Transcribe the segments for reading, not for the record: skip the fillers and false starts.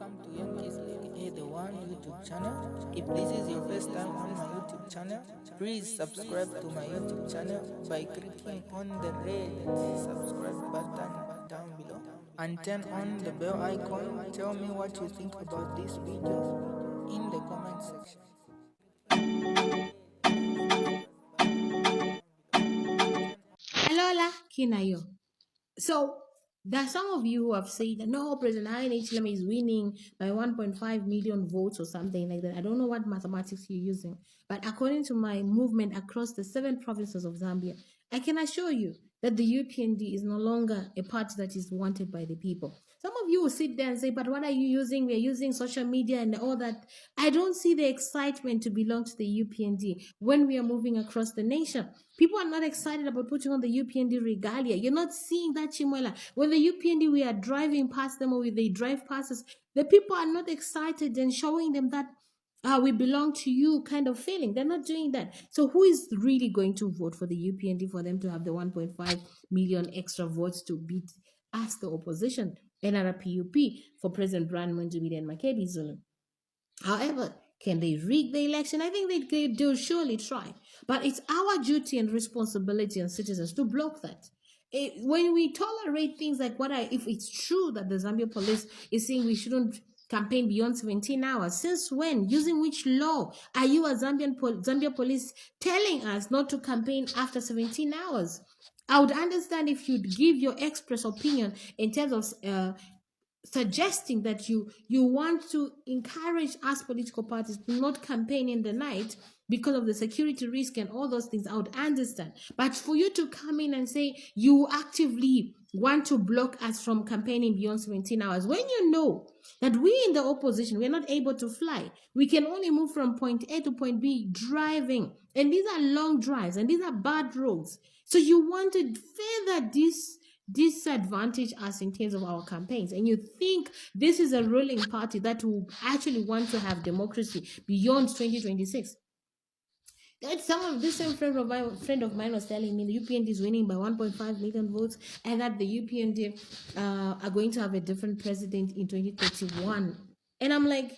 welcome to Young Kizzy, the one YouTube channel. If this is your first time on my YouTube channel, please subscribe to my YouTube channel by clicking on the red subscribe button down below and turn on the bell icon. Tell me what you think about this video in the comment section. Alola Kinayo. So there are some of you who have said that no, President Haile is winning by 1.5 million votes or something like that. I don't know what mathematics you're using, but according to my movement across the 7 provinces of Zambia, I can assure you that the UPND is no longer a party that is wanted by the people. Some of you will sit there and say, but what are you using? We're using social media and all that. I don't see the excitement to belong to the UPND when we are moving across the nation. People are not excited about putting on the UPND regalia. You're not seeing that, Chimwela. When the UPND, we are driving past them or they drive past us, the people are not excited and showing them that we belong to you kind of feeling. They're not doing that. So who is really going to vote for the UPND for them to have the 1.5 million extra votes to beat us, the opposition, NRPUP, for President Brian Mundubile and Makebi Zulu? However, can they rig the election? I think they'll surely try. But it's our duty and responsibility as citizens to block that. When we tolerate things like if it's true that the Zambia police is saying we shouldn't campaign beyond 17 hours, since when? Using which law are you as Zambia police telling us not to campaign after 17 hours? I would understand if you'd give your express opinion in terms of suggesting that you want to encourage us political parties to not campaign in the night because of the security risk and all those things, I would understand. But for you to come in and say you actively want to block us from campaigning beyond 17 hours, when you know that we in the opposition, we're not able to fly, we can only move from point A to point B driving, and these are long drives and these are bad roads. So you want to further disadvantage us in terms of our campaigns, and you think this is a ruling party that will actually want to have democracy beyond 2026. That this same friend of mine was telling me the UPND is winning by 1.5 million votes, and that the UPND are going to have a different president in 2031. And I'm like,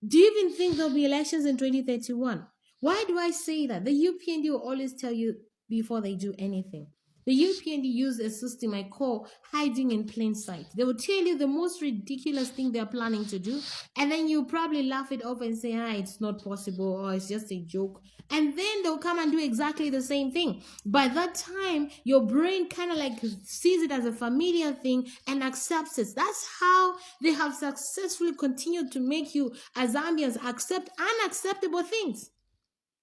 do you even think there'll be elections in 2031? Why do I say that? The UPND will always tell you before they do anything. The UPND use a system I call hiding in plain sight. They will tell you the most ridiculous thing they're planning to do, and then you probably laugh it off and say, it's not possible, or it's just a joke. And then they'll come and do exactly the same thing. By that time, your brain kind of like sees it as a familiar thing and accepts it. That's how they have successfully continued to make you, as Zambians, accept unacceptable things.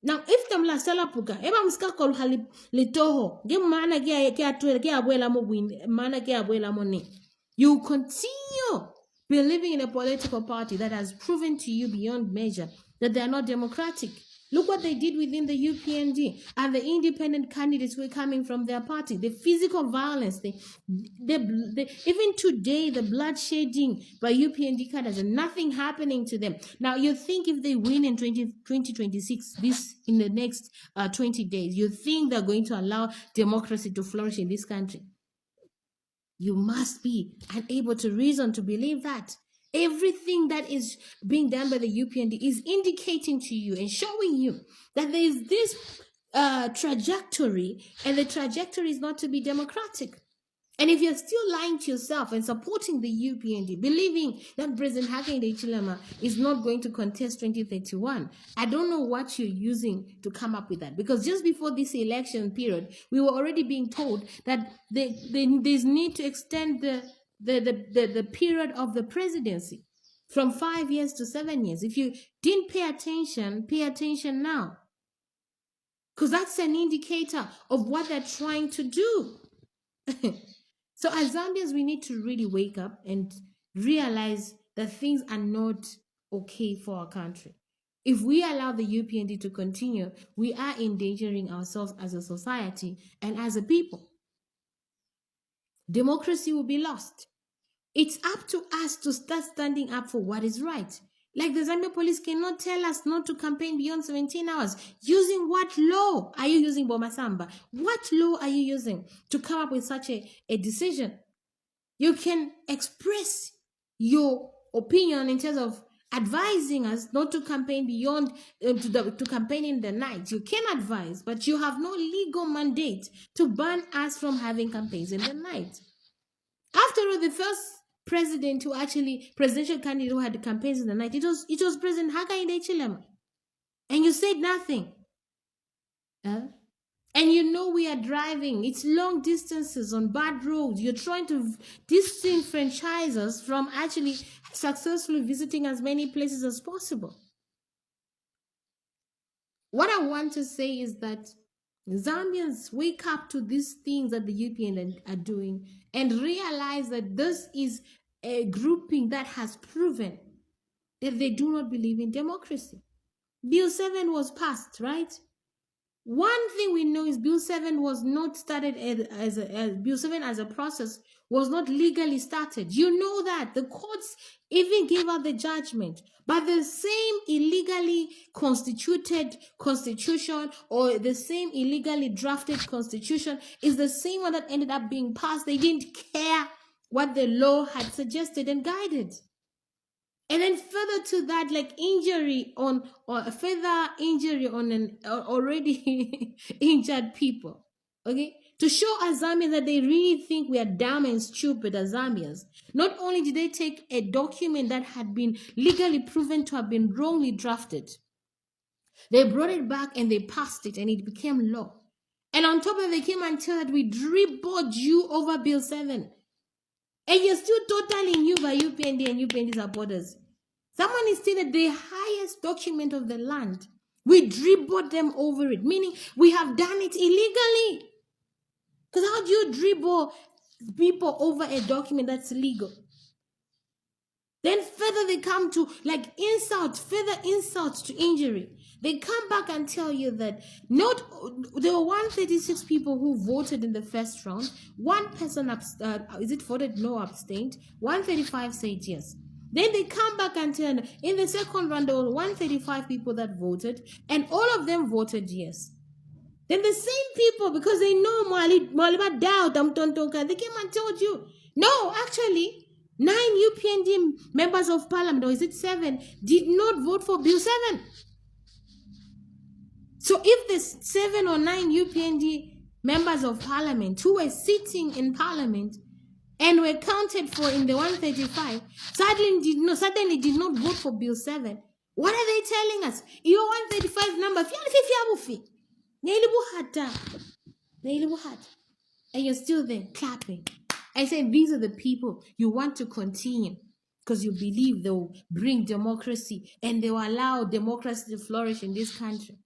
Now, if them la sala puka, eba mska kol hali litoho, ge mana ke abuela mo win, mana ke abuela mo ne. You continue believing in a political party that has proven to you beyond measure that they are not democratic. Look what they did within the UPND, and the independent candidates were coming from their party. The physical violence, even today, the bloodshedding by UPND candidates, and nothing happening to them. Now, you think if they win in 2026, this in the next 20 days, you think they're going to allow democracy to flourish in this country? You must be unable to reason to believe that. Everything that is being done by the UPND is indicating to you and showing you that there is this trajectory, and the trajectory is not to be democratic. And if you're still lying to yourself and supporting the UPND, believing that President Hakainde Hichilema is not going to contest 2031, I don't know what you're using to come up with that. Because just before this election period, we were already being told that there's need to extend the period of the presidency from 5 years to 7 years. If you didn't pay attention now. Because that's an indicator of what they're trying to do. So as Zambians, we need to really wake up and realize that things are not okay for our country. If we allow the UPND to continue, we are endangering ourselves as a society and as a people. Democracy will be lost. It's up to us to start standing up for what is right. Like the Zambia police cannot tell us not to campaign beyond 17 hours. Using what law are you using, Bomasamba? What law are you using to come up with such a decision? You can express your opinion in terms of advising us not to campaign beyond to campaign in the night. You can advise, but you have no legal mandate to ban us from having campaigns in the night. After all, the first presidential candidate who had campaigns in the night, it was President Hakainde Hichilema, and you said nothing. Huh? And you know we are driving. It's long distances on bad roads. You're trying to disenfranchise us from actually successfully visiting as many places as possible. What I want to say is that Zambians wake up to these things that the UPN are doing and realize that this is a grouping that has proven that they do not believe in democracy. Bill 7 was passed, right? One thing we know is Bill 7 was not started as Bill 7 as a process was not legally started. You know that. The courts even gave out the judgment. But the same illegally constituted constitution or the same illegally drafted constitution is the same one that ended up being passed. They didn't care what the law had suggested and guided. And then further to that, like injury on or further injury on an already injured people. Okay, to show Zambians that they really think we are dumb and stupid as Zambians. Not only did they take a document that had been legally proven to have been wrongly drafted, they brought it back and they passed it and it became law. And on top of it, they came and told that we dribbled you over Bill 7. And you're still totally new by UPND and UPND supporters. Someone is stated the highest document of the land. We dribbled them over it, meaning we have done it illegally. Because how do you dribble people over a document that's legal? Then further they come to like further insults to injury. They come back and tell you that there were 136 people who voted in the first round. One person voted no, abstained. 135 said yes. Then they come back and tell in the second round there were 135 people that voted, and all of them voted yes. Then the same people, because they know Maliba doubt, they came and told you, no, actually, 9 UPND members of parliament, or is it 7, did not vote for Bill 7. So if the 7 or 9 UPND members of parliament who were sitting in parliament and were counted for in the 135 suddenly did not vote for Bill 7, what are they telling us? Your 135 number, and you're still there clapping. I say these are the people you want to continue because you believe they'll bring democracy and they'll allow democracy to flourish in this country.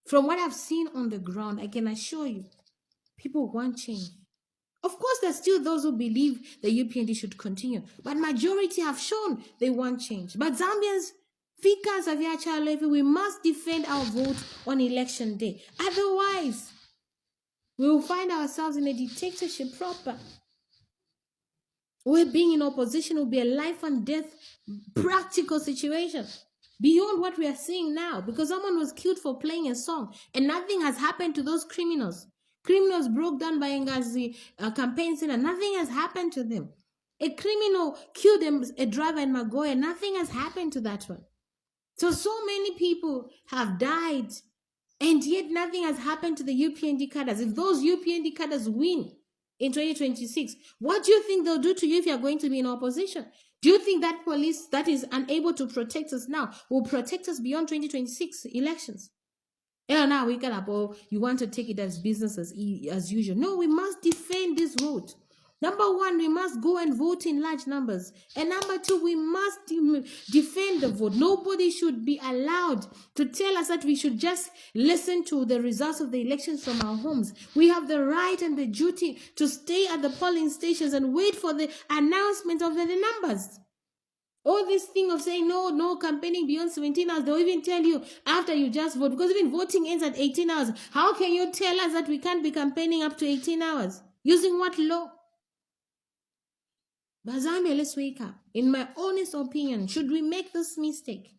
From what I've seen on the ground, I can assure you, people want change. Of course, there's still those who believe the UPND should continue, but majority have shown they want change. But Zambians, Fikas of Yachalevi, we must defend our vote on election day. Otherwise, we will find ourselves in a dictatorship proper. Where being in opposition will be a life and death practical situation. Beyond what we are seeing now, because someone was killed for playing a song and nothing has happened to those criminals. Criminals broke down by Ngazi campaign center. Nothing has happened to them. A criminal killed a driver in Magoya. Nothing has happened to that one. So many people have died and yet nothing has happened to the UPND cadres. If those UPND cadres win in 2026, what do you think they'll do to you if you're going to be in opposition? Do you think that police that is unable to protect us now will protect us beyond 2026 elections? Now we can you want to take it as business as usual. No, we must defend this vote. Number one, we must go and vote in large numbers. And number two, we must defend the vote. Nobody should be allowed to tell us that we should just listen to the results of the elections from our homes. We have the right and the duty to stay at the polling stations and wait for the announcement of the numbers. All this thing of saying no campaigning beyond 17 hours, they'll even tell you after you just vote, because even voting ends at 18 hours. How can you tell us that we can't be campaigning up to 18 hours? Using what law? But Zambia, let's wake up. In my honest opinion, should we make this mistake,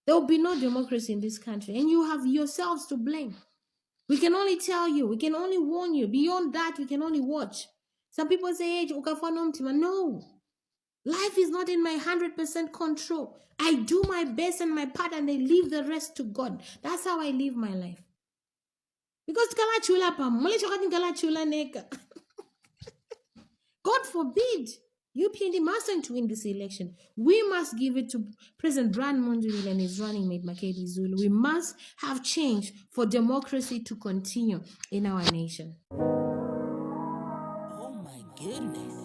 there will be no democracy in this country, and you have yourselves to blame. We can only tell you, we can only warn you. Beyond that, we can only watch. Some people say, hey, no. Life is not in my 100% control. I do my best and my part, and I leave the rest to God. That's how I live my life. Because kala chula pa, mole chokati kala chula neka. God forbid. UPND mustn't win this election. We must give it to President Brand Monduli and his running mate Makedi Zulu. We must have change for democracy to continue in our nation. Oh my goodness.